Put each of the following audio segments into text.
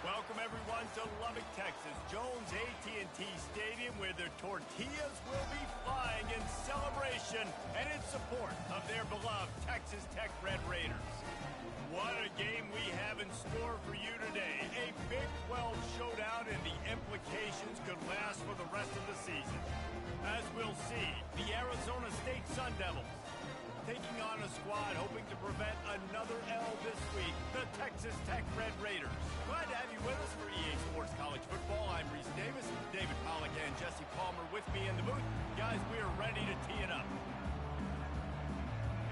Welcome, everyone, to Lubbock, Texas, Jones AT&T Stadium, where their tortillas will be flying in celebration and in support of their beloved Texas Tech Red Raiders. What a game we have in store for you today. A Big 12 showdown, and the implications could last for the rest of the season. As we'll see, the Arizona State Sun Devils taking on a squad hoping to prevent another L this week, the Texas Tech Red Raiders. Glad to have you with us for EA Sports College Football. I'm Reese Davis, David Pollack and Jesse Palmer with me in the booth. Guys, we are ready to tee it up.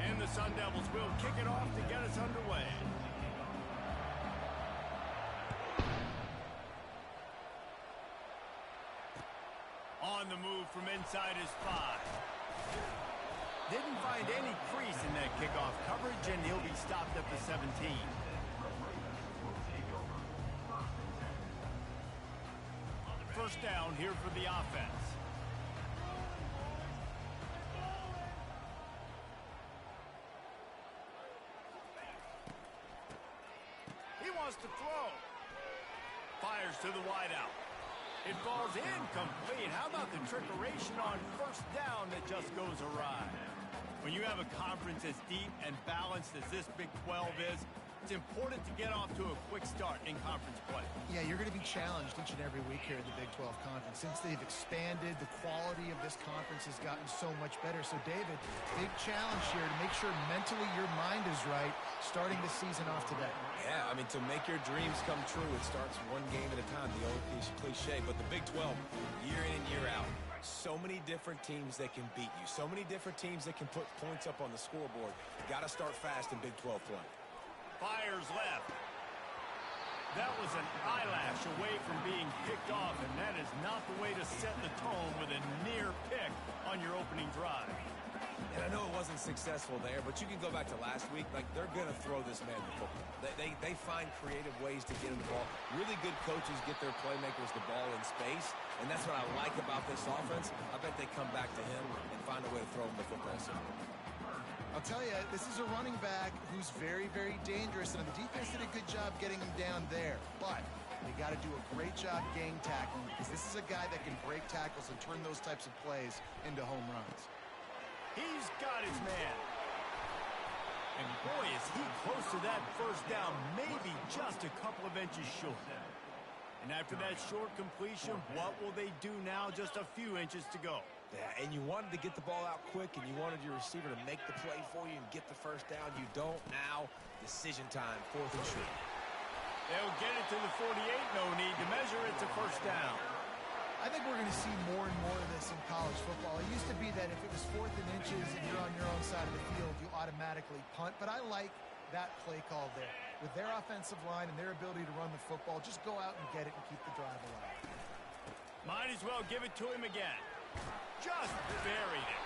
And the Sun Devils will kick it off to get us underway. On the move from inside his 5. Didn't find any crease in that kickoff coverage, and he'll be stopped at the 17. First down here for the offense. He wants to throw. Fires to the wideout. It falls incomplete. How about the trickeration on first down that just goes awry? When you have a conference as deep and balanced as this Big 12 is, it's important to get off to a quick start in conference play. Yeah, you're going to be challenged each and every week here in the Big 12 Conference. Since they've expanded, the quality of this conference has gotten so much better. So, David, big challenge here to make sure mentally your mind is right starting the season off today. Yeah, I mean, to make your dreams come true, it starts one game at a time, the old cliche. But the Big 12, year in and year out, so many different teams that can beat you, so many different teams that can put points up on the scoreboard. You got to start fast in Big 12 play. Fires left. That was an eyelash away from being picked off, and that is not the way to set the tone with a near pick on your opening drive. And I know it wasn't successful there, but you can go back to last week. Like, they're going to throw this man the football. They find creative ways to get him the ball. Really good coaches get their playmakers the ball in space, and that's what I like about this offense. I bet they come back to him and find a way to throw him the football somewhere. I'll tell you, this is a running back who's very, very dangerous, and the defense did a good job getting him down there. But they got to do a great job gang tackling, because this is a guy that can break tackles and turn those types of plays into home runs. He's got his man. And boy, is he close to that first down, maybe just a couple of inches short. And after that short completion, what will they do now? Just a few inches to go. Yeah, and you wanted to get the ball out quick, and you wanted your receiver to make the play for you and get the first down. You don't now. Decision time, 4th and short. They'll get it to the 48. No need to measure. It's a first down. I think we're going to see more and more of this in college football. It used to be that if it was 4th and inches and you're on your own side of the field, you automatically punt. But I like that play call there. With their offensive line and their ability to run the football, just go out and get it and keep the drive alive. Might as well give it to him again. Just buried it.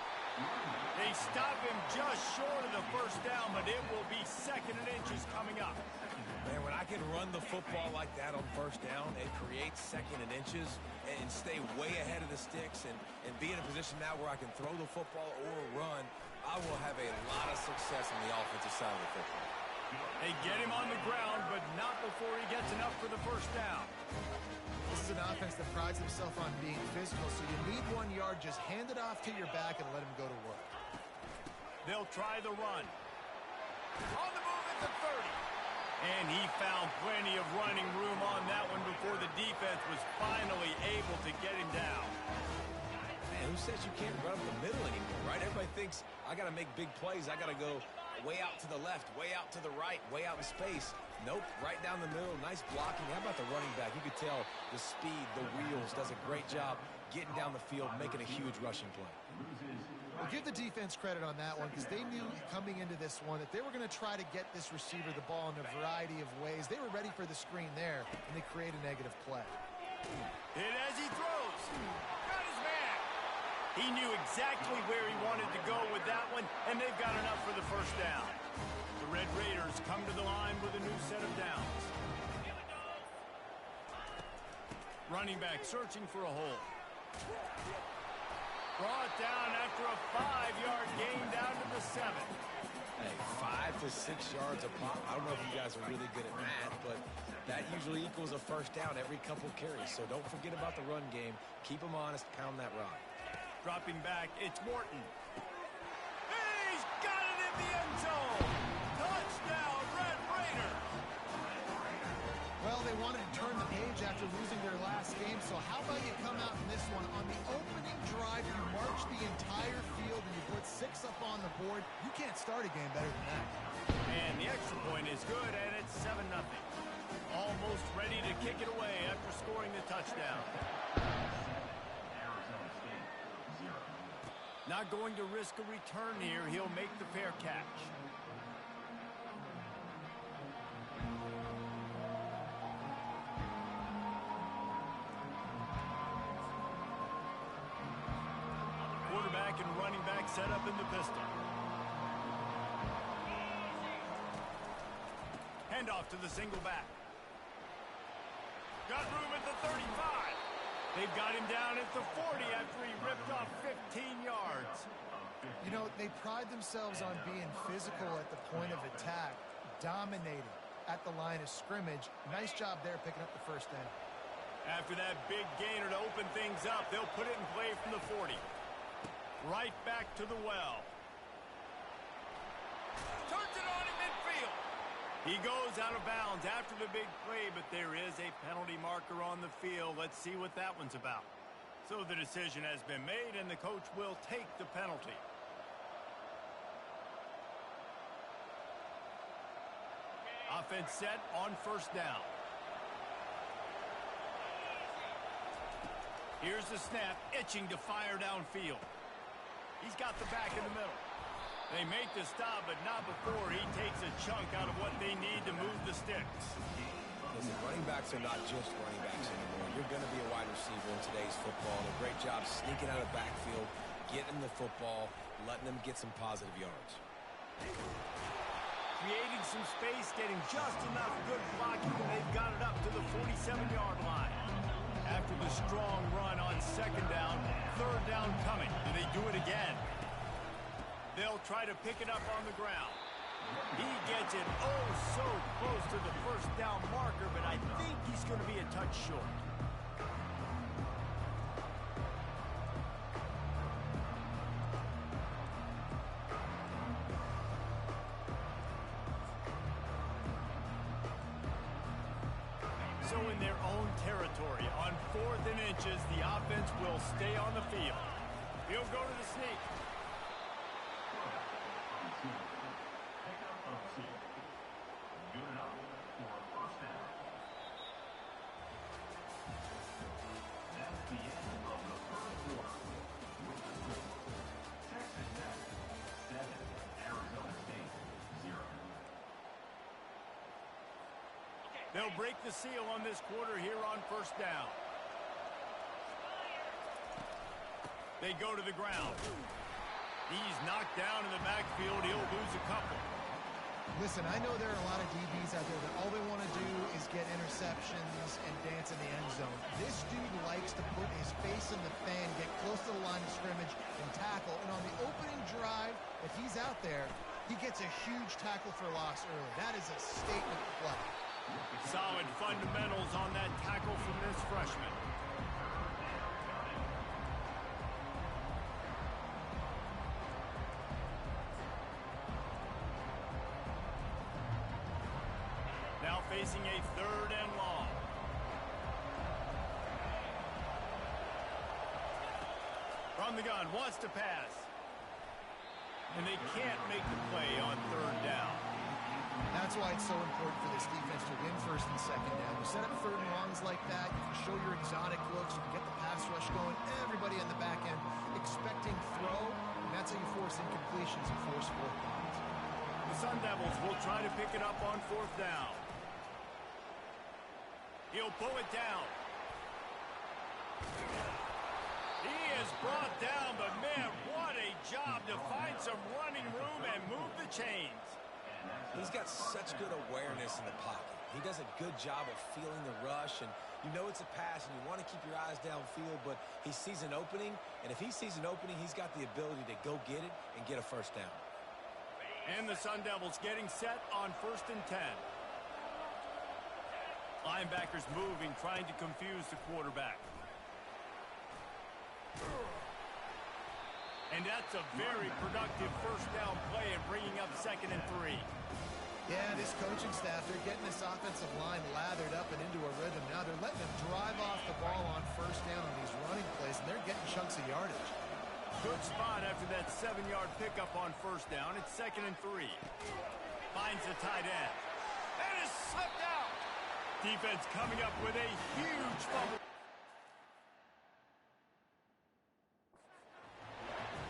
They stop him just short of the first down, but it will be 2nd and inches coming up. Man, when I can run the football like that on first down and create 2nd and inches and stay way ahead of the sticks and be in a position now where I can throw the football or run, I will have a lot of success on the offensive side of the football. They get him on the ground, but not before he gets enough for the first down. This is an offense that prides himself on being physical, so you need 1 yard. Just hand it off to your back and let him go to work. They'll try the run. On the move at the 30. And he found plenty of running room on that one before the defense was finally able to get him down. Man, who says you can't run up the middle anymore, right? Everybody thinks I got to make big plays. I got to go way out to the left, way out to the right, way out in space. Nope, right down the middle, nice blocking. How about the running back? You could tell the speed, the wheels, does a great job getting down the field, making a huge rushing play. Well, give the defense credit on that one, because they knew coming into this one that they were going to try to get this receiver the ball in a variety of ways. They were ready for the screen there, and they create a negative play. Hit as he throws. Got his man. He knew exactly where he wanted to go with that one, and they've got enough for the first down. The Red Raiders come to the line with a new set of downs. Running back searching for a hole. Brought down after a 5-yard gain down to the 7. Hey, 5 to 6 yards a pop. I don't know if you guys are really good at math, but that usually equals a first down every couple carries. So don't forget about the run game. Keep them honest. Pound that rock. Dropping back, it's Morton. He's got it in the end zone. Touchdown, Red Raiders. Well, they wanted to turn the page after losing their last game, so how about you come out in this one? On the opening drive, you march the entire field and you put 6 up on the board. You can't start a game better than that. And the extra point is good, and it's 7-0. Almost ready to kick it away after scoring the touchdown. Not going to risk a return here. He'll make the fair catch. Quarterback and running back set up in the pistol. Handoff to the single back. Got room at the 35. They've got him down at the 40 after he ripped off 15 yards. You know, they pride themselves on being physical at the point of attack, dominating at the line of scrimmage. Nice job there picking up the first down. After that big gainer to open things up, they'll put it in play from the 40. Right back to the well. Turns it on in midfield. He goes out of bounds after the big play, but there is a penalty marker on the field. Let's see what that one's about. So the decision has been made, and the coach will take the penalty. Offense set on first down. Here's the snap, itching to fire downfield. He's got the back in the middle. They make the stop, but not before he takes a chunk out of what they need to move the sticks. Listen, running backs are not just running backs anymore. You're going to be a wide receiver in today's football. And a great job sneaking out of the backfield, getting the football, letting them get some positive yards. Creating some space, getting just enough good blocking, and they've got it up to the 47-yard line. After the strong run on second down, third down coming. Do they do it again? They'll try to pick it up on the ground. He gets it oh so close to the first down marker, but I think he's going to be a touch short. So in their own territory, on 4th and inches, the offense will stay on the field. He'll go to the sneak. They'll break the seal on this quarter here on first down. They go to the ground. He's knocked down in the backfield. He'll lose a couple. Listen, I know there are a lot of DBs out there that all they want to do is get interceptions and dance in the end zone. This dude likes to put his face in the fan, get close to the line of scrimmage, and tackle. And on the opening drive, if he's out there, he gets a huge tackle for loss early. That is a statement play. Solid fundamentals on that tackle from this freshman. Now facing a third and long. From the gun, wants to pass. And they can't make the play on third down. That's why it's so important for this defense to win first and second down. You set up third and longs like that, you can show your exotic looks, you can get the pass rush going, everybody on the back end expecting throw, and that's how you force incompletions and force 4 points. The Sun Devils will try to pick it up on fourth down. He'll pull it down. He is brought down, but man, what a job to find some running room and move the chains. He's got such good awareness in the pocket. He does a good job of feeling the rush, and you know it's a pass, and you want to keep your eyes downfield, but he sees an opening, and if he sees an opening, he's got the ability to go get it and get a first down. And the Sun Devils getting set on 1st and 10. Linebackers moving, trying to confuse the quarterback. And that's a very productive first down play and bringing up 2nd and 3. Yeah, this coaching staff, they're getting this offensive line lathered up and into a rhythm. Now they're letting them drive off the ball on 1st down on these running plays, and they're getting chunks of yardage. Good spot after that 7-yard pickup on 1st down. It's 2nd and 3. Finds the tight end. And is slipped out. Defense coming up with a huge fumble.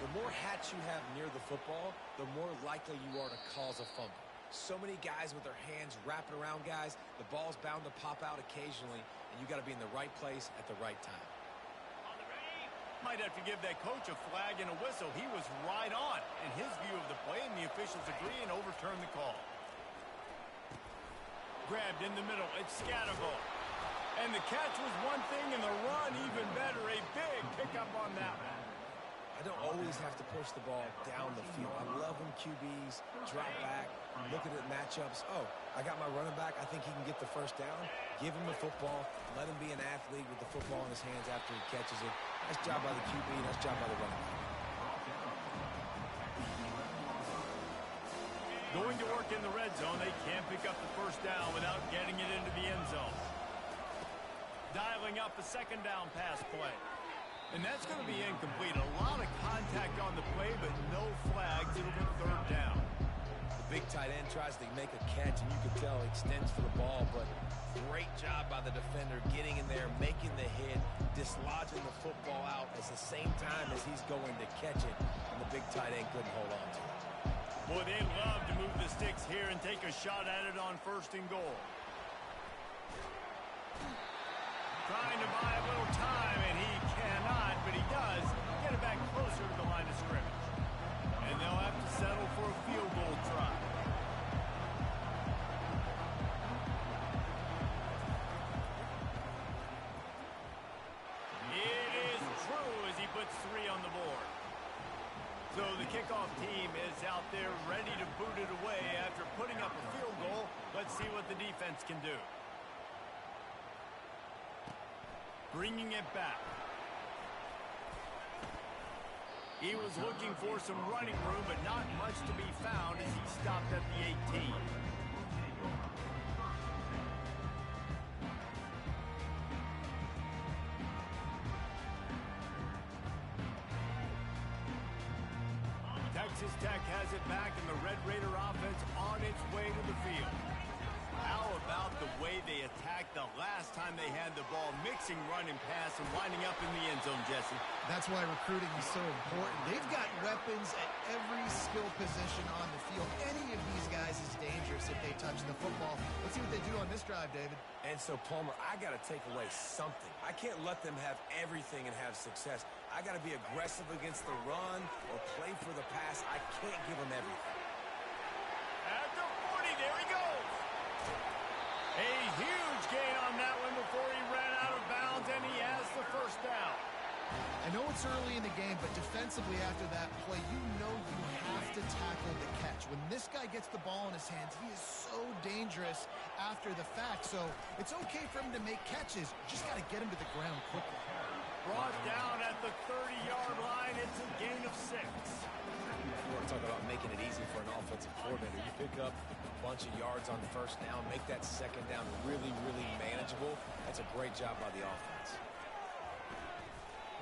The more hats you have near the football, the more likely you are to cause a fumble. So many guys with their hands wrapping around guys. The ball's bound to pop out occasionally, and you got to be in the right place at the right time. Might have to give that coach a flag and a whistle. He was right on in his view of the play, and the officials agree and overturn the call. Grabbed in the middle. It's Scattergold. And the catch was one thing, and the run even better. A big pickup on that one. I don't always have to push the ball down the field. I love when QBs drop back, look at the matchups. Oh, I got my running back. I think he can get the 1st down. Give him the football. Let him be an athlete with the football in his hands after he catches it. Nice job by the QB. Nice job by the running back. Going to work in the red zone. They can't pick up the 1st down without getting it into the end zone. Dialing up a 2nd down pass play. And that's going to be incomplete. A lot of contact on the play, but no flags. It'll be 3rd down. The big tight end tries to make a catch, and you can tell he extends for the ball, but great job by the defender getting in there, making the hit, dislodging the football out at the same time as he's going to catch it, and the big tight end couldn't hold on to it. Boy, they love to move the sticks here and take a shot at it on 1st and goal. Trying to buy a little time, and he cannot, but he does get it back closer to the line of scrimmage. And they'll have to settle for a field goal try. It is true as he puts 3 on the board. So the kickoff team is out there ready to boot it away after putting up a field goal. Let's see what the defense can do. Bringing it back. He was looking for some running room, but not much to be found as he stopped at the 18. Texas Tech has it back, and the Red Raider offense on its way to the field. How about the way they attacked the last time they had the ball, mixing run and pass and winding up in the end zone, Jesse? That's why recruiting is so important. They've got weapons at every skill position on the field. Any of these guys is dangerous if they touch the football. Let's see what they do on this drive, David. And so, Palmer, I got to take away something. I can't let them have everything and have success. I got to be aggressive against the run or play for the pass. I can't give them everything. At the 40, there he goes. A huge gain on that one before he ran out of bounds, and he has the 1st down. I know it's early in the game, but defensively after that play, you know you have to tackle the catch. When this guy gets the ball in his hands, he is so dangerous after the fact. So it's okay for him to make catches. You just got to get him to the ground quickly. Brought down at the 30-yard line. It's a gain of 6. You want to talk about making it easy for an offensive coordinator. You pick up a bunch of yards on 1st down, make that 2nd down really, really manageable. That's a great job by the offense.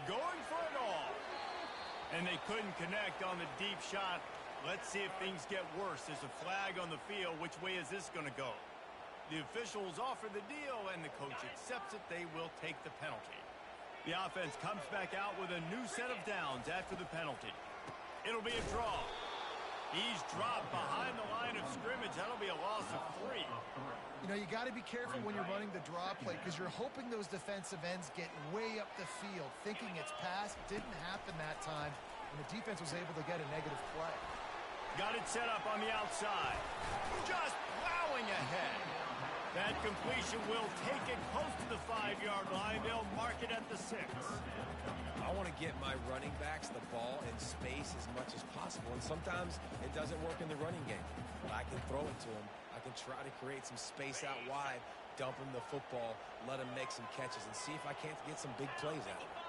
Going for it all. And they couldn't connect on the deep shot. Let's see if things get worse. There's a flag on the field. Which way is this going to go? The officials offer the deal, and the coach accepts it. They will take the penalty. The offense comes back out with a new set of downs after the penalty. It'll be a draw. He's dropped behind the line of scrimmage. That'll be a loss of 3. You know, you got to be careful when you're running the draw play because you're hoping those defensive ends get way up the field, thinking it's passed. Didn't happen that time, and the defense was able to get a negative play. Got it set up on the outside. Just plowing ahead. That completion will take it close to the 5-yard line. They'll mark it at the 6. I want to get my running backs the ball in space as much as possible, and sometimes it doesn't work in the running game. But I can throw it to them. I can try to create some space out wide, dump them the football, let them make some catches, and see if I can't get some big plays out of them.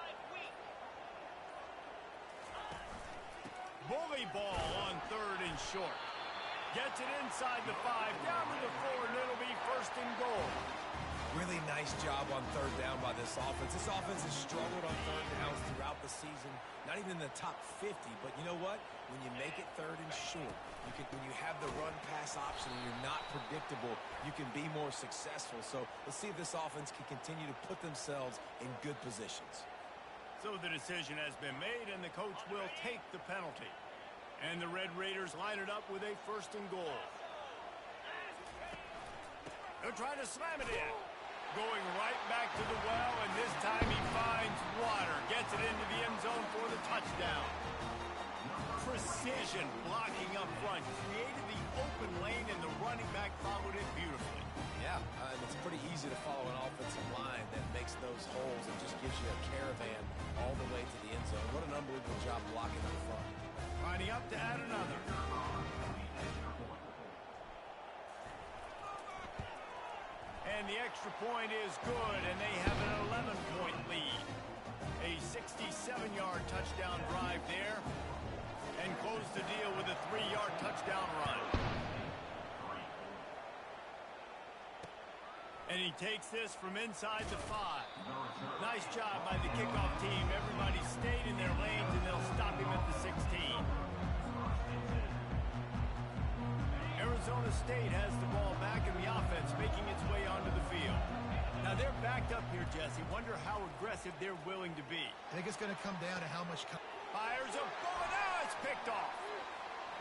Bully ball on 3rd and short. Gets it inside the 5, down to the 4, and it'll be 1st and goal. Really nice job on 3rd down by this offense. This offense has struggled on 3rd downs throughout the season. Not even in the top 50, but you know what? When you make it 3rd and short, when you have the run-pass option and you're not predictable, you can be more successful. So let's see if this offense can continue to put themselves in good positions. So the decision has been made, and the coach will take the penalty. And the Red Raiders line it up with a 1st and goal. They're trying to slam it in. Going right back to the well, and this time he finds water. Gets it into the end zone for the touchdown. Precision blocking up front. Created the open lane, and the running back followed it beautifully. Yeah, it's pretty easy to follow an offensive line that makes those holes and just gives you a caravan all the way to the end zone. What an unbelievable job blocking up front. Lining up to add another. And the extra point is good, and they have an 11-point lead. A 67-yard touchdown drive there, and close the deal with a 3-yard touchdown run. And he takes this from inside the 5. Nice job by the kickoff team. Everybody stayed in their lanes, and they'll stop him at the 16. Arizona State has the ball back in the offense, making its way onto the field. Now they're backed up here, Jesse. Wonder how aggressive they're willing to be. I think it's going to come down to how much... Fires a bullet. Now it's picked off.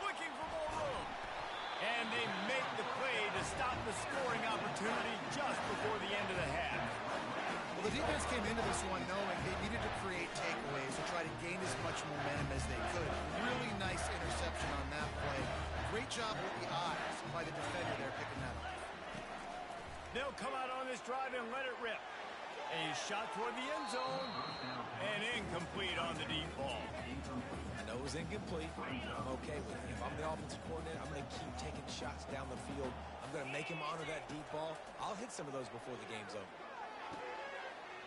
Looking for more room. And they make the play to stop the scoring opportunity just before the end of the half. Well, the defense came into this one knowing they needed to create takeaways to try to gain as much momentum as they could. Really nice interception on that play. Great job with the eyes by the defender there picking that up. They'll come out on this drive and let it rip. A shot toward the end zone. And incomplete on the deep ball. I know it was incomplete. I'm okay with it. If I'm the offensive coordinator, I'm going to keep taking shots down the field. I'm going to make him honor that deep ball. I'll hit some of those before the game's over.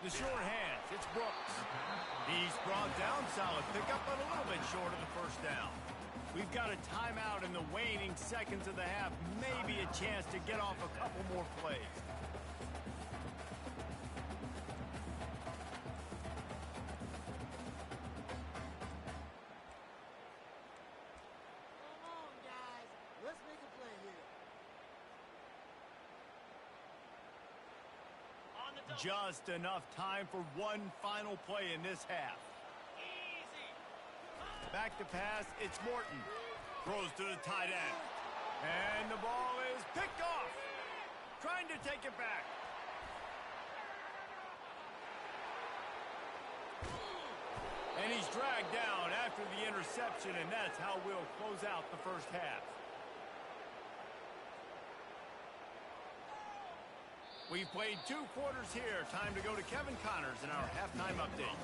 The short hands. It's Brooks. He's brought down. Solid pickup, but a little bit short of the 1st down. We've got a timeout in the waning seconds of the half. Maybe a chance to get off a couple more plays. Just enough time for one final play in this half. Back to pass, it's Morton. Throws to the tight end. And the ball is picked off. Trying to take it back. And he's dragged down after the interception, and that's how we'll close out the 1st half. We've played 2 quarters here. Time to go to Kevin Connors in our halftime update.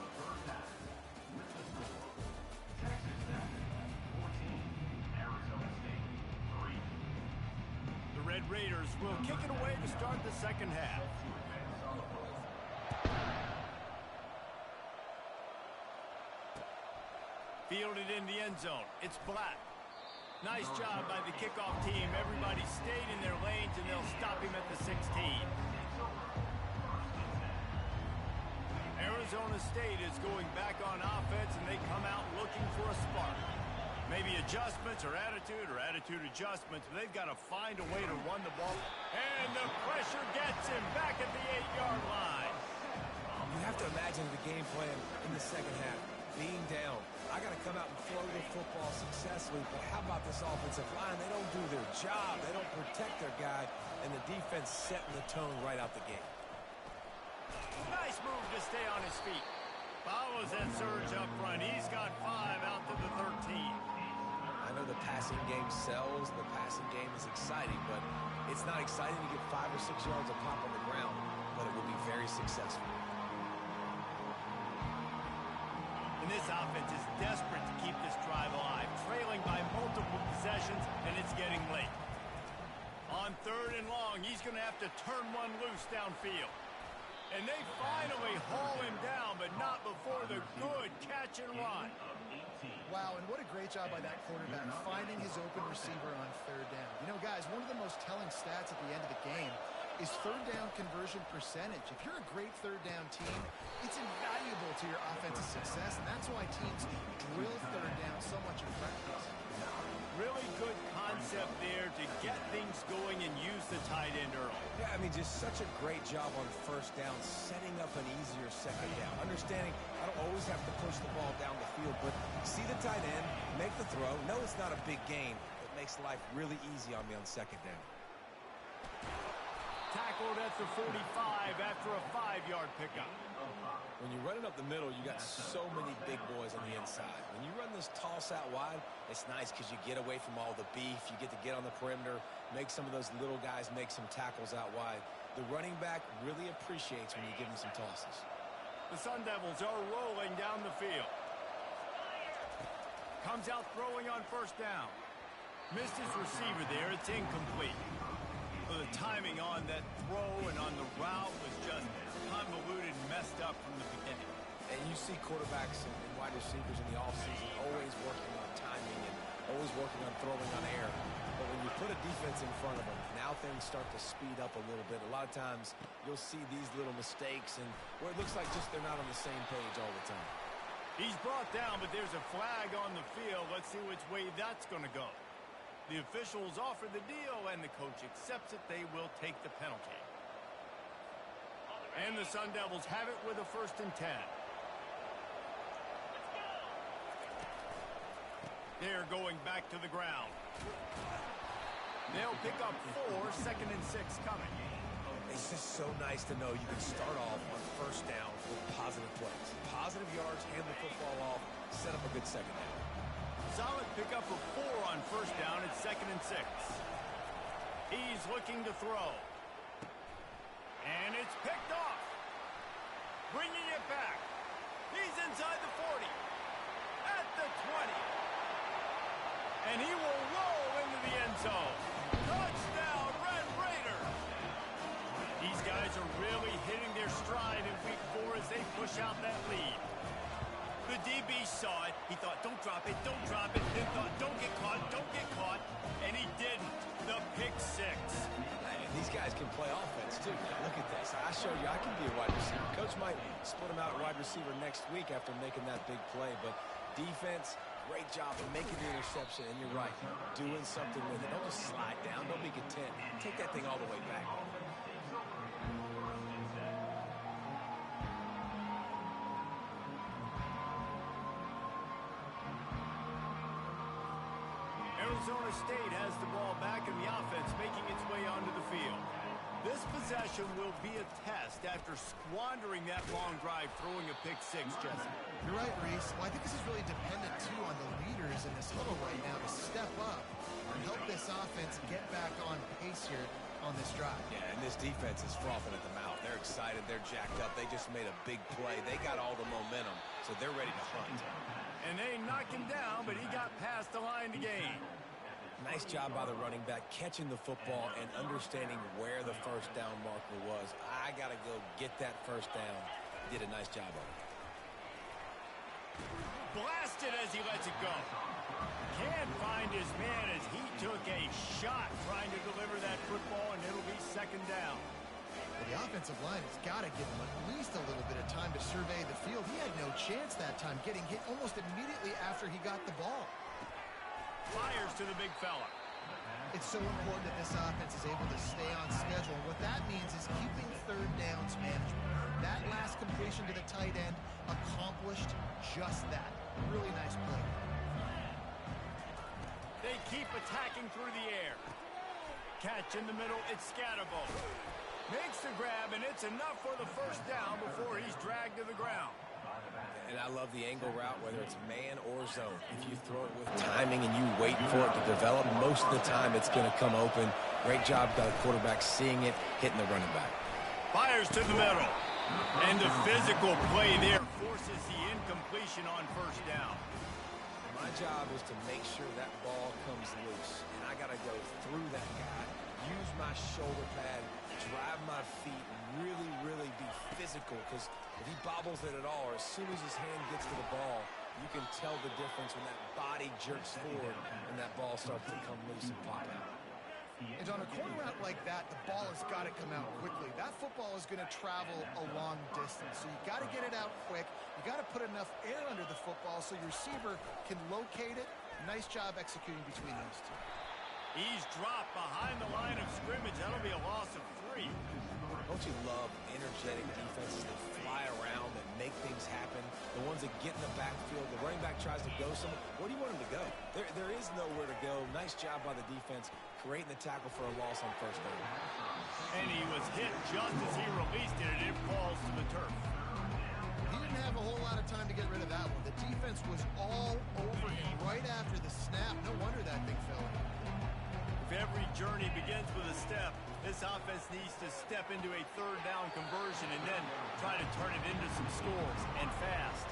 The Red Raiders will kick it away to start the 2nd half. Fielded in the end zone. It's Black. Nice job by the kickoff team. Everybody stayed in their lanes, and they'll stop him at the 16. Arizona State is going back on offense, and they come out looking for a spark. Maybe adjustments or attitude adjustments, but they've got to find a way to run the ball. And the pressure gets him back at the 8-yard line. You have to imagine the game plan in the 2nd half. Being down, I got to come out and throw the football successfully, but how about this offensive line? They don't do their job. They don't protect their guy, and the defense setting the tone right out the gate. Nice move to stay on his feet. Follows that surge up front. He's got 5 out to the 13. I know the passing game sells, the passing game is exciting, but it's not exciting to get 5 or 6 yards a pop on the ground, but it will be very successful. And this offense is desperate to keep this drive alive, trailing by multiple possessions, and it's getting late. On 3rd and long, he's going to have to turn one loose downfield. And they finally haul him down, but not before the good catch and run. Wow, and what a great job by that quarterback finding his open receiver on 3rd down. You know, guys, one of the most telling stats at the end of the game is 3rd down conversion percentage. If you're a great 3rd down team, it's invaluable to your offensive success, and that's why teams drill 3rd down so much in practice. Really good concept there to get things going and use the tight end early. Yeah, I mean, just such a great job on 1st down, setting up an easier 2nd down. Understanding I don't always have to push the ball down the field, but see the tight end, make the throw. No, it's not a big gain. It makes life really easy on me on 2nd down. Tackled at the 45 after a 5-yard pickup. When you're running up the middle, you got so many big boys on the inside. When you run this toss out wide, it's nice because you get away from all the beef. You get to get on the perimeter, make some of those little guys make some tackles out wide. The running back really appreciates when you give him some tosses. The Sun Devils are rolling down the field. Comes out throwing on 1st down. Missed his receiver there. It's incomplete. The timing on that throw and on the route was just convoluted and messed up from the beginning. And you see quarterbacks and wide receivers in the offseason always working on timing and always working on throwing on air. But when you put a defense in front of them, now things start to speed up a little bit. A lot of times you'll see these little mistakes and where it looks like just they're not on the same page all the time. He's brought down, but there's a flag on the field. Let's see which way that's going to go. The officials offer the deal, and the coach accepts it. They will take the penalty. And the Sun Devils have it with a 1st and 10. They're going back to the ground. They'll pick up 4, 2nd and 6 coming. It's just so nice to know you can start off on 1st down with positive plays. Positive yards, hand the football off, set up a good 2nd down. Solid pickup of 4 on 1st down at 2nd and 6. He's looking to throw. And it's picked off. Bringing it back. He's inside the 40. At the 20. And he will roll into the end zone. Touchdown, Red Raider. These guys are really hitting their stride in week 4 as they push out that lead. The DB saw it. He thought, don't drop it, don't drop it. Then thought, don't get caught, don't get caught. And he didn't. The pick 6. And these guys can play offense, too. Now, look at this. I showed you I can be a wide receiver. Coach might split him out at wide receiver next week after making that big play. But defense, great job of making the interception. And you're right, doing something with it. Don't just slide down. Don't be content. Take that thing all the way back. Arizona State has the ball back in the offense, making its way onto the field. This possession will be a test after squandering that long drive, throwing a pick 6, Jesse. You're right, Reese. Well, I think this is really dependent, too, on the leaders in this huddle right now to step up and help this offense get back on pace here on this drive. Yeah, and this defense is frothing at the mouth. They're excited. They're jacked up. They just made a big play. They got all the momentum, so they're ready to hunt. And they knocked him down, but he got past the line to gain. Nice job by the running back catching the football and understanding where the 1st down marker was. I got to go get that 1st down. He did a nice job of it. Blasted as he lets it go. Can't find his man as he took a shot trying to deliver that football, and it'll be 2nd down. Well, the offensive line has got to give him at least a little bit of time to survey the field. He had no chance that time, getting hit almost immediately after he got the ball. Fires to the big fella. It's so important that this offense is able to stay on schedule. What that means is keeping 3rd downs manageable. That last completion to the tight end accomplished just that. Really nice play. They keep attacking through the air. Catch in the middle, it's Scatterbo. Makes the grab, and it's enough for the 1st down before he's dragged to the ground. And I love the angle route, whether it's man or zone. If you throw it with timing and you wait for it to develop, most of the time it's going to come open. Great job by the quarterback seeing it, hitting the running back. Fires to the middle. And the physical play there forces the incompletion on first down. My job is to make sure that ball comes loose. And I got to go through that guy, use my shoulder pad, drive my feet, and really, really be physical. Because if he bobbles it at all, or as soon as his hand gets to the ball, you can tell the difference when that body jerks forward and that ball starts to come loose and pop out. And on a corner route like that, the ball has got to come out quickly. That football is going to travel a long distance, so you got to get it out quick. You got to put enough air under the football so your receiver can locate it. Nice job executing between those two. He's dropped behind the line of scrimmage. That'll be a loss of 3. Don't you love energetic defenses that fly around, that make things happen? The ones that get in the backfield, the running back tries to go somewhere. Where do you want him to go? There is nowhere to go. Nice job by the defense, creating the tackle for a loss on first down. And he was hit just as he released it, and it falls to the turf. He didn't have a whole lot of time to get rid of that one. The defense was all over him right after the snap. No wonder that thing fell. If every journey begins with a step, this offense needs to step into a third down conversion and then try to turn it into some scores, and fast.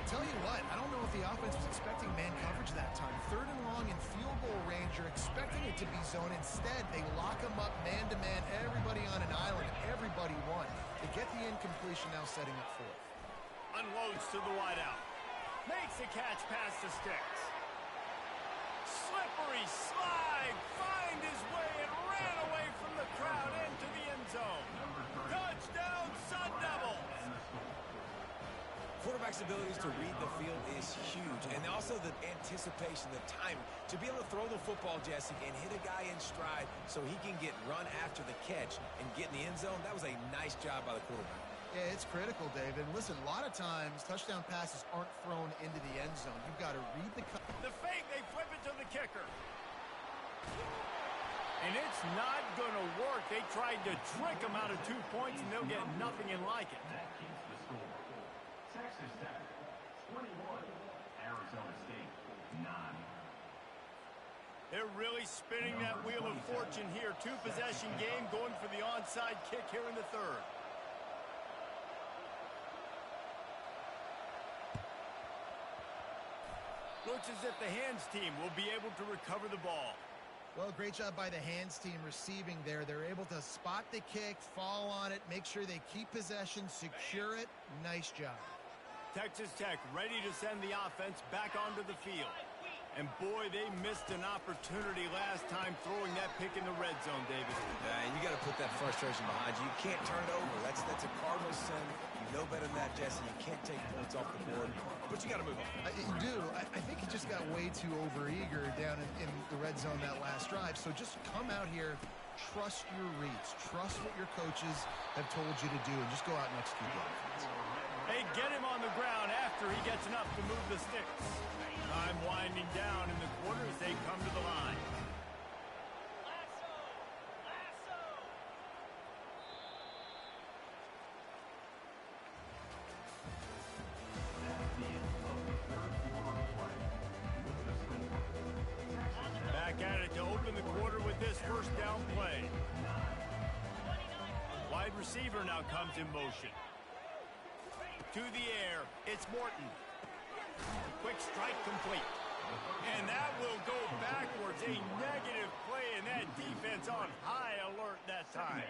Tell you what, I don't know if the offense was expecting man coverage that time. 3rd and long in field goal range, you're expecting it to be zone. Instead, they lock them up man-to-man, everybody on an island, everybody won. They get the incompletion, now setting up 4th. Unloads to the wideout. Makes the catch past the sticks. Slippery slide, find his way and ran away from the crowd into the end zone. Touchdown, Sun Devils! Quarterback's abilities to read the field is huge, and also the anticipation, the time to be able to throw the football, Jesse, and hit a guy in stride so he can get run after the catch and get in the end zone. That was a nice job by the quarterback. Yeah, it's critical, David. Listen, a lot of times touchdown passes aren't thrown into the end zone. You've got to read the The fake, they flip it to the kicker. And it's not going to work. They tried to trick him out of 2 points, and they'll get nothing in like it. Texas Tech, 21. Arizona State, 9. They're really spinning that wheel of fortune here. 2-possession game, going for the onside kick here in the 3rd. Looks as if the hands team will be able to recover the ball. Well, great job by the hands team receiving there. They're able to spot the kick, fall on it, make sure they keep possession, secure it. Nice job. Texas Tech ready to send the offense back onto the field. And boy, they missed an opportunity last time throwing that pick in the red zone, David. And you got to put that frustration behind you. You can't turn it over. That's a cardinal sin. You know better than that, Jesse. You can't take points off the board, but you got to move on. You do. I think he just got way too overeager down in the red zone that last drive. So just come out here, trust your reads, trust what your coaches have told you to do, and just go out and execute the offense. They get him on the ground after he gets enough to move the sticks. Time winding down in the quarter as they come to the line. Back at it to open the quarter with this first down play. Wide receiver now comes in motion. To the air, it's Morton. Quick strike complete. And that will go backwards. A negative play, and that defense on high alert that time.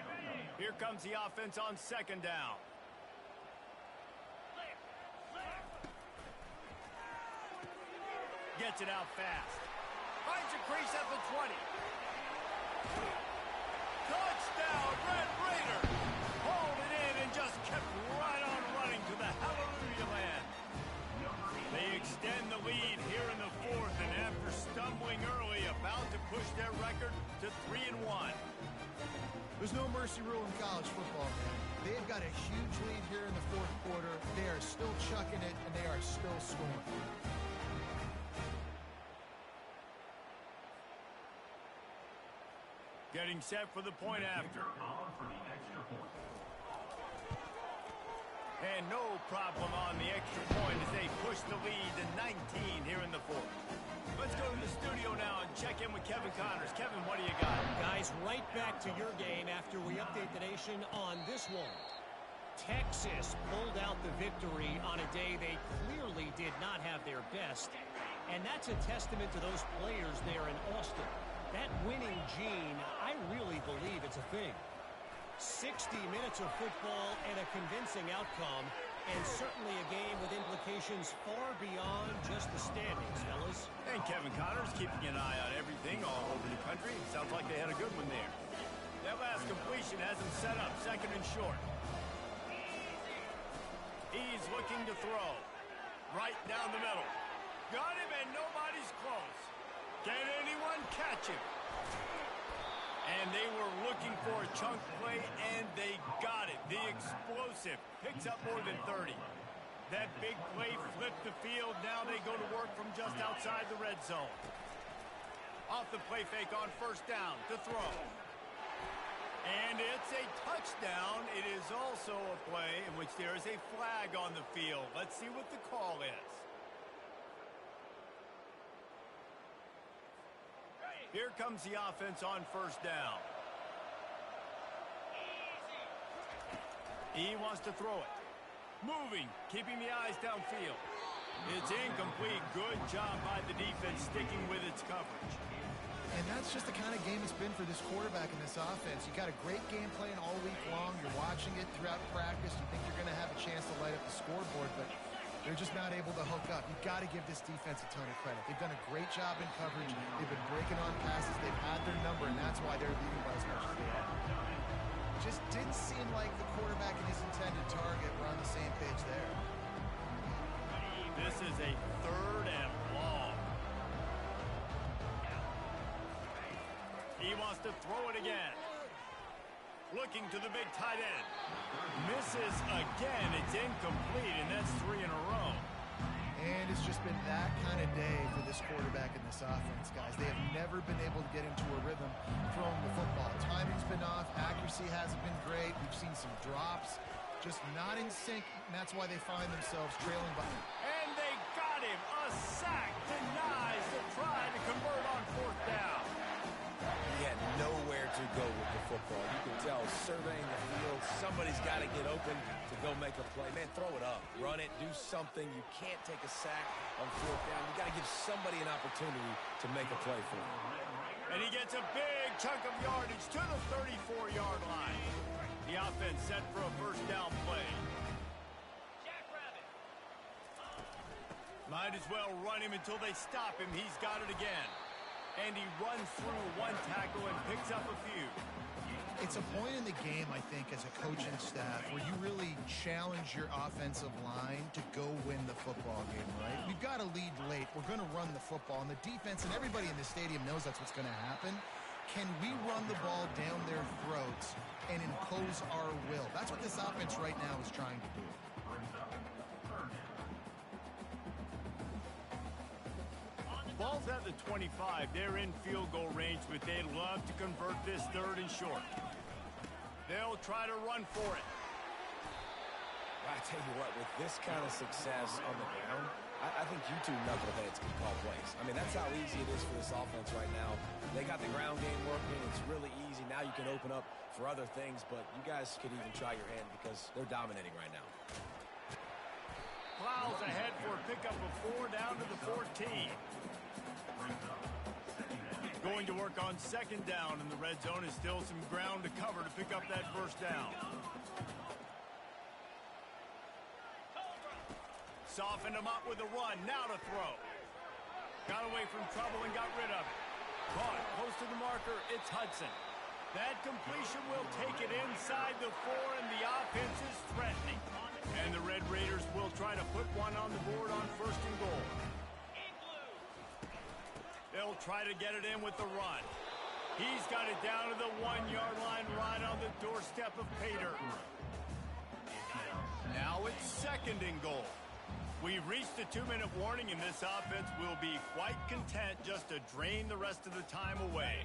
Here comes the offense on 2nd down. Gets it out fast. Finds a crease at the 20. Touchdown, Red Raider. Hauled it in and just kept right on running to the hallelujah land. They extend the lead here in the 4th, and after stumbling early, about to push their record to 3-1. There's no mercy rule in college football, man. They've got a huge lead here in the 4th quarter. They are still chucking it, and they are still scoring. Getting set for the point after. And no problem on the extra point as they push the lead to 19 here in the fourth. Let's go to the studio now and check in with Kevin Connors. Kevin, what do you got? Guys, right back to your game after we update the nation on this one. Texas pulled out the victory on a day they clearly did not have their best. And that's a testament to those players there in Austin. That winning gene, I really believe it's a thing. 60 minutes of football and a convincing outcome, and certainly a game with implications far beyond just the standings, fellas. And Kevin Connors keeping an eye on everything all over the country. Sounds like they had a good one there. That last completion has him set up, second and short. He's looking to throw. Right down the middle. Got him, and nobody's close. Can anyone catch him? And they were looking for a chunk play, and they got it. The explosive picks up more than 30. That big play flipped the field. Now they go to work from just outside the red zone. Off the play fake on first down to throw. And it's a touchdown. It is also a play in which there is a flag on the field. Let's see what the call is. Here comes the offense on first down. He wants to throw it. Moving, keeping the eyes downfield. It's incomplete. Good job by the defense sticking with its coverage. And that's just the kind of game it's been for this quarterback in this offense. You got a great game plan all week long. You're watching it throughout practice. You think you're going to have a chance to light up the scoreboard, but they're just not able to hook up. You've got to give this defense a ton of credit. They've done a great job in coverage. They've been breaking on passes. They've had their number, and that's why they're leading by as much as they have. Just didn't seem like the quarterback and his intended target were on the same page there. This is a third and long. He wants to throw it again. Looking to the big tight end. Misses again. It's incomplete, and that's 3 in a row. And it's just been that kind of day for this quarterback in this offense, guys. They have never been able to get into a rhythm throwing the football. Timing's been off. Accuracy hasn't been great. We've seen some drops. Just not in sync, and that's why they find themselves trailing behind. And they got him. A sack denies the try to convert on fourth down. He had nowhere to go with the football. You can tell, surveying the field, somebody's got to get open to go make a play. Man, throw it up. Run it. Do something. You can't take a sack on fourth down. You got to give somebody an opportunity to make a play for him. And he gets a big chunk of yardage to the 34-yard line. The offense set for a first down play. Might as well run him until they stop him. He's got it again. And he runs through one tackle and picks up a few. It's a point in the game, I think, as a coaching staff where you really challenge your offensive line to go win the football game, right? We've got to lead late. We're going to run the football. And the defense and everybody in the stadium knows that's what's going to happen. Can we run the ball down their throats and impose our will? That's what this offense right now is trying to do. Ball's at the 25. They're in field goal range, but they'd love to convert this third and short. They'll try to run for it. I tell you what, with this kind of success on the ground, I think you two knuckleheads can call plays. I mean, that's how easy it is for this offense right now. They got the ground game working. It's really easy. Now you can open up for other things, but you guys could even try your hand because they're dominating right now. Plows ahead for a pickup of 4 down to the 14. Going to work on second down in the red zone. Is still some ground to cover to pick up that first down. Softened him up with a run. Now to throw. Got away from trouble and got rid of it. Caught close to the marker. It's Hudson. That completion will take it inside the 4, and the offense is threatening. And the Red Raiders will try to put one on the board on first and goal. They'll try to get it in with the run. He's got it down to the 1-yard line right on the doorstep of Pater. Now it's second and goal. We've reached the 2-minute warning, and this offense will be quite content just to drain the rest of the time away.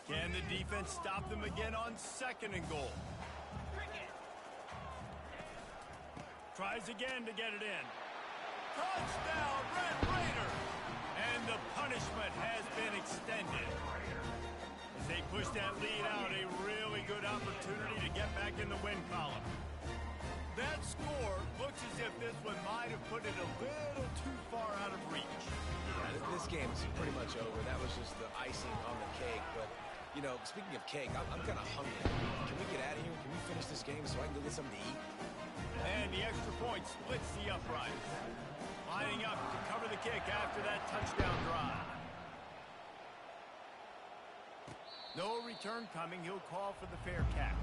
Can the defense stop them again on second and goal? Tries again to get it in. Touchdown, Red Raider! And the punishment has been extended. As they push that lead out, a really good opportunity to get back in the win column. That score looks as if this one might have put it a little too far out of reach. Yeah, this game is pretty much over. That was just the icing on the cake. But, you know, speaking of cake, I'm kind of hungry. Can we get out of here? Can we finish this game so I can go get something to eat? And the extra point splits the uprights. Lining up to cover the kick after that touchdown drive. No return coming. He'll call for the fair catch.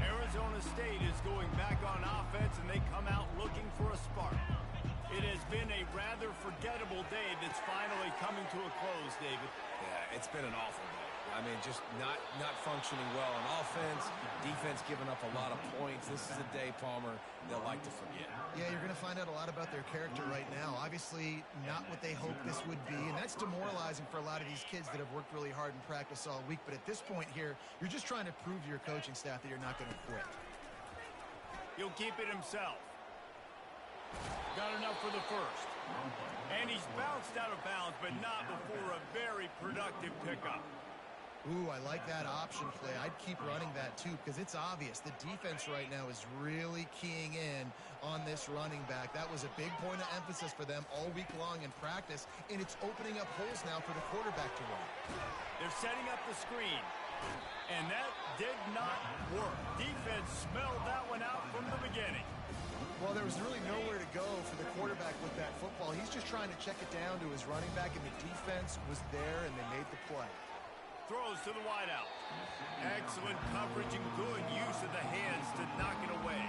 Arizona State is going back on offense, and they come out looking for a spark. It has been a rather forgettable day that's finally coming to a close, David. Yeah, it's been an awful day. I mean, just not functioning well on offense, defense giving up a lot of points. This is a day, Palmer, they'll like to forget. Yeah, you're going to find out a lot about their character right now. Obviously, not what they hoped this would be, and that's demoralizing for a lot of these kids that have worked really hard in practice all week. But at this point here, you're just trying to prove to your coaching staff that you're not going to quit. He'll keep it himself. Got enough for the first. And he's bounced out of bounds, but not before a very productive pickup. Ooh, I like that option play. I'd keep running that, too, because it's obvious. The defense right now is really keying in on this running back. That was a big point of emphasis for them all week long in practice, and it's opening up holes now for the quarterback to run. They're setting up the screen, and that did not work. Defense smelled that one out from the beginning. Well, there was really nowhere to go for the quarterback with that football. He's just trying to check it down to his running back, and the defense was there, and they made the play. Throws to the wideout. Excellent coverage and good use of the hands to knock it away.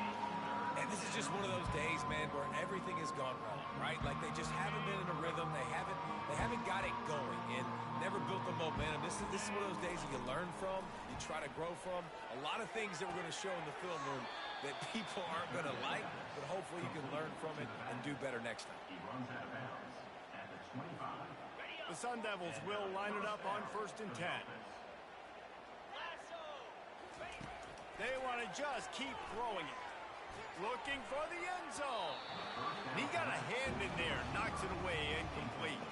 And this is just one of those days, man, where everything has gone wrong, right? Like they just haven't been in a rhythm. They haven't got it going and never built the momentum. This is one of those days that you learn from, you try to grow from. A lot of things that we're going to show in the film room that people aren't going to like, but hopefully you can learn from it and do better next time. He runs out of bounds at the 25. The Sun Devils will line it up on 1st and 10. They want to just keep throwing it. Looking for the end zone. He got a hand in there, knocks it away, incomplete.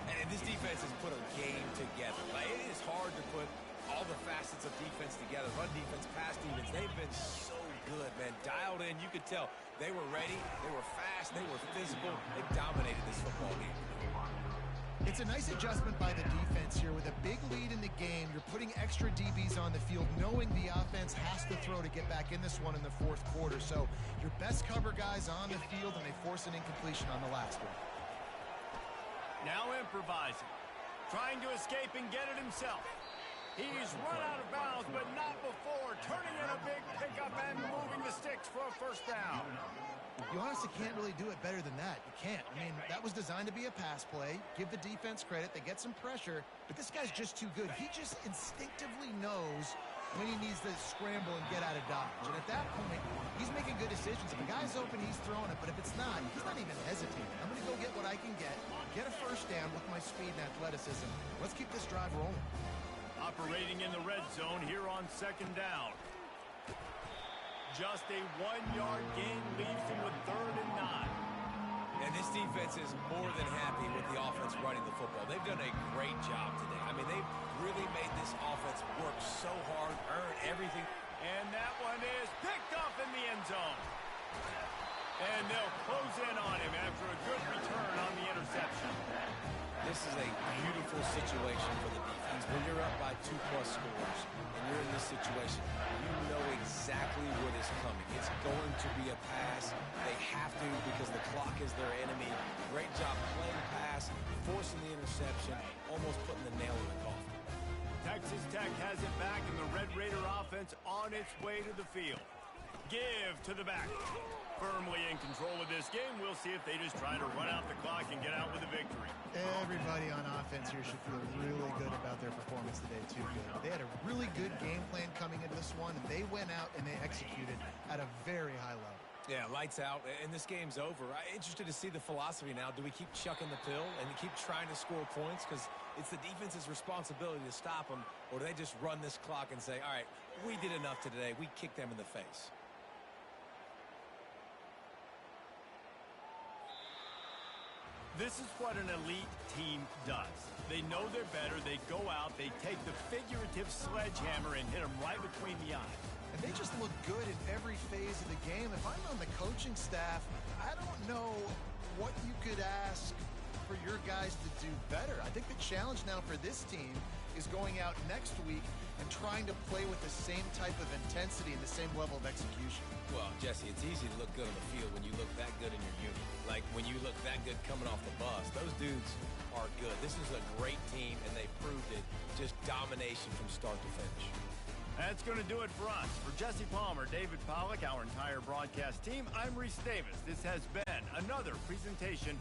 And this defense has put a game together. Like, it is hard to put all the facets of defense together. Run defense, pass defense, they've been so good, man. Dialed in, you could tell. They were ready, they were fast, they were physical. They dominated this football game. It's a nice adjustment by the defense here. With a big lead in the game, you're putting extra DBs on the field, knowing the offense has to throw to get back in this one in the 4th quarter. So your best cover guys on the field, and they force an incompletion on the last one. Now improvising. Trying to escape and get it himself. He's run out of bounds, but not before. Turning in a big pickup and moving the sticks for a 1st down. You honestly can't really do it better than that. You can't. I mean, that was designed to be a pass play. Give the defense credit. They get some pressure, but this guy's just too good. He just instinctively knows when he needs to scramble and get out of dodge. And at that point, he's making good decisions. If a guy's open, he's throwing it. But if it's not, he's not even hesitating. I'm going to go get what I can get a 1st down with my speed and athleticism. Let's keep this drive rolling. Operating in the red zone here on 2nd down. Just a 1-yard gain leaves him with 3rd and 9. And this defense is more than happy with the offense running the football. They've done a great job today. I mean, they've really made this offense work so hard, earn everything. And that one is picked up in the end zone. And they'll close in on him after a good return on the interception. This is a beautiful situation for the defense. When you're up by 2+ scores and you're in this situation, you know exactly what is coming. It's going to be a pass. They have to because the clock is their enemy. Great job playing pass, forcing the interception, almost putting the nail in the coffin. Texas Tech has it back, and the Red Raider offense on its way to the field. Give to the back. Firmly in control of this game. We'll see if they just try to run out the clock and get out with a victory. Everybody on offense here should feel really good about their performance today, too. They had a really good game plan coming into this one, and they went out and they executed at a very high level. Yeah, lights out, and this game's over. I'm interested to see the philosophy now. Do we keep chucking the pill and keep trying to score points? Because it's the defense's responsibility to stop them, or do they just run this clock and say, all right, we did enough today. We kicked them in the face. This is what an elite team does. They know they're better. They go out. They take the figurative sledgehammer and hit them right between the eyes. And they just look good in every phase of the game. If I'm on the coaching staff, I don't know what you could ask for your guys to do better. I think the challenge now for this team is going out next week and trying to play with the same type of intensity and the same level of execution. Well, Jesse, it's easy to look good on the field when you look that good in your unit. Like when you look that good coming off the bus. Those dudes are good. This is a great team, and they proved it. Just domination from start to finish. That's going to do it for us. For Jesse Palmer, David Pollack, our entire broadcast team, I'm Reese Davis. This has been another presentation